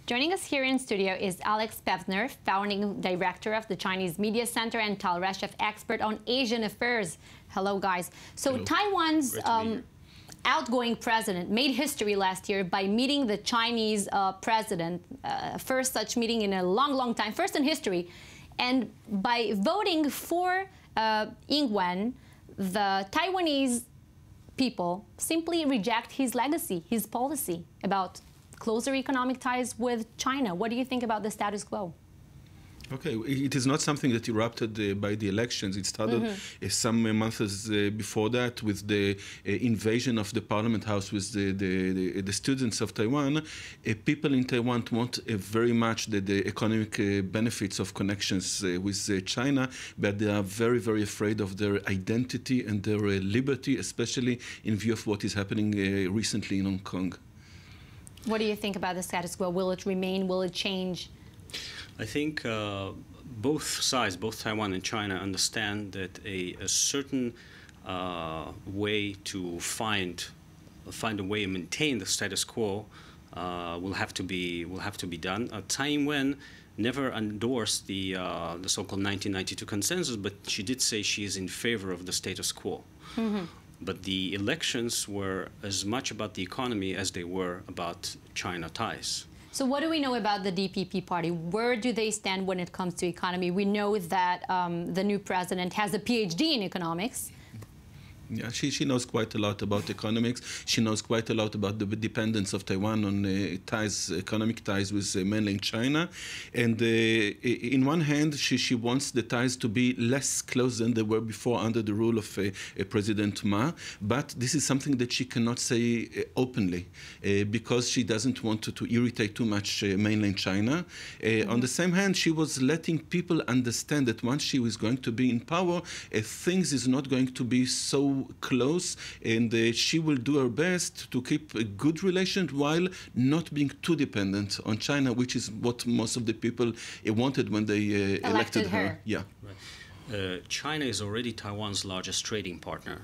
Joining us here in studio is Alex Pevsner, founding director of the Chinese Media Center and Reshef expert on Asian affairs. Hello, guys. So Hello. Taiwan's outgoing president made history last year by meeting the Chinese president, first such meeting in a long, long time, first in history. And by voting for Ingwen, the Taiwanese people simply reject his legacy, his policy about closer economic ties with China. What do you think about the status quo? Okay, it is not something that erupted by the elections. It started some months before that with the invasion of the Parliament House with the students of Taiwan. People in Taiwan want very much the economic benefits of connections with China, but they are very, very afraid of their identity and their liberty, especially in view of what is happening recently in Hong Kong. What do you think about the status quo? Will it remain? Will it change? I think both sides, both Taiwan and China, understand that a certain way to find a way to maintain the status quo will have to be done. Tsai Ing-wen never endorsed the so-called 1992 consensus, but she did say she is in favor of the status quo. But the elections were as much about the economy as they were about China ties. So what do we know about the DPP party? Where do they stand when it comes to economy? We know that the new president has a PhD in economics. Yeah, she knows quite a lot about economics. She knows quite a lot about the dependence of Taiwan on economic ties with mainland China. And in one hand, she wants the ties to be less close than they were before under the rule of President Ma. But this is something that she cannot say openly because she doesn't want to irritate too much mainland China. On the same hand, she was letting people understand that once she was going to be in power, things is not going to be so close, and she will do her best to keep a good relation while not being too dependent on China, which is what most of the people wanted when they elected her. Yeah. Right. China is already Taiwan's largest trading partner.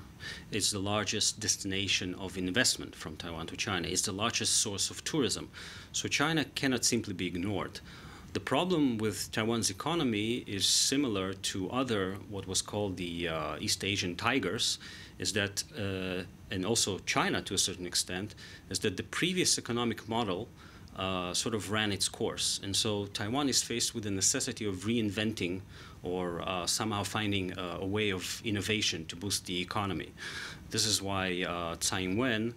It's the largest destination of investment from Taiwan to China. It's the largest source of tourism. So China cannot simply be ignored. The problem with Taiwan's economy is similar to other, what was called the East Asian tigers, is that, and also China to a certain extent, is that the previous economic model sort of ran its course. And so Taiwan is faced with the necessity of reinventing or somehow finding a way of innovation to boost the economy. This is why Tsai Ing-wen,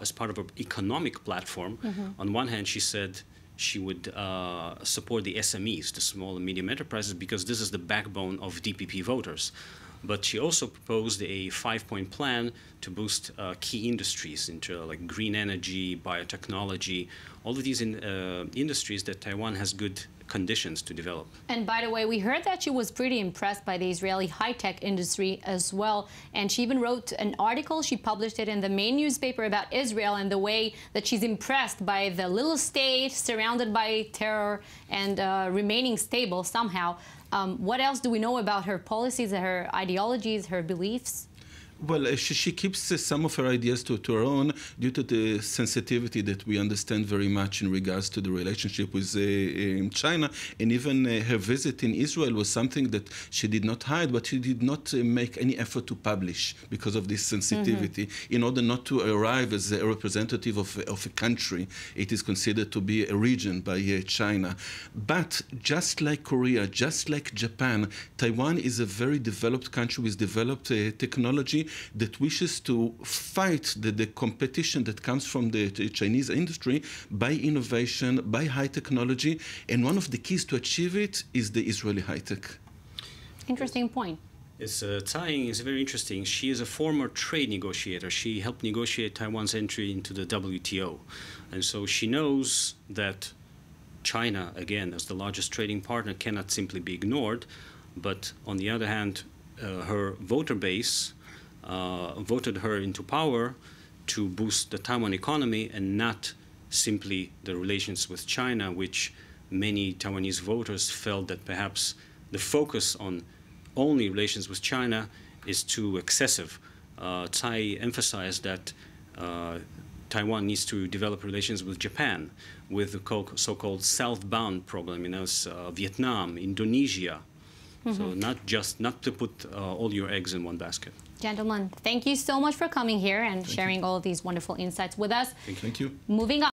as part of her economic platform, on one hand she said she would support the SMEs, the small and medium enterprises, because this is the backbone of DPP voters. But she also proposed a 5-point plan to boost key industries into like green energy, biotechnology, all of these industries that Taiwan has good conditions to develop. And by the way, we heard that she was pretty impressed by the Israeli high-tech industry as well. And she even wrote an article, she published it in the main newspaper about Israel and the way that she's impressed by the little state surrounded by terror and remaining stable somehow. What else do we know about her policies, her ideologies, her beliefs? Well, she keeps some of her ideas to her own due to the sensitivity that we understand very much in regards to the relationship with China. And even her visit in Israel was something that she did not hide, but she did not make any effort to publish because of this sensitivity. In order not to arrive as a representative of a country, it is considered to be a region by China. But just like Korea, just like Japan, Taiwan is a very developed country with developed technology that wishes to fight the competition that comes from the Chinese industry by innovation, by high technology, and one of the keys to achieve it is the Israeli high-tech. Interesting point. Tsai is very interesting. She is a former trade negotiator. She helped negotiate Taiwan's entry into the WTO. And so she knows that China, again, as the largest trading partner, cannot simply be ignored. But on the other hand, her voter base voted her into power to boost the Taiwan economy and not simply the relations with China, which many Taiwanese voters felt that perhaps the focus on only relations with China is too excessive. Tsai emphasized that Taiwan needs to develop relations with Japan, with the so-called southbound problem, Vietnam, Indonesia. So not to put all your eggs in one basket. Gentlemen, thank you so much for coming here and sharing all of these wonderful insights with us. Thank you. Moving on.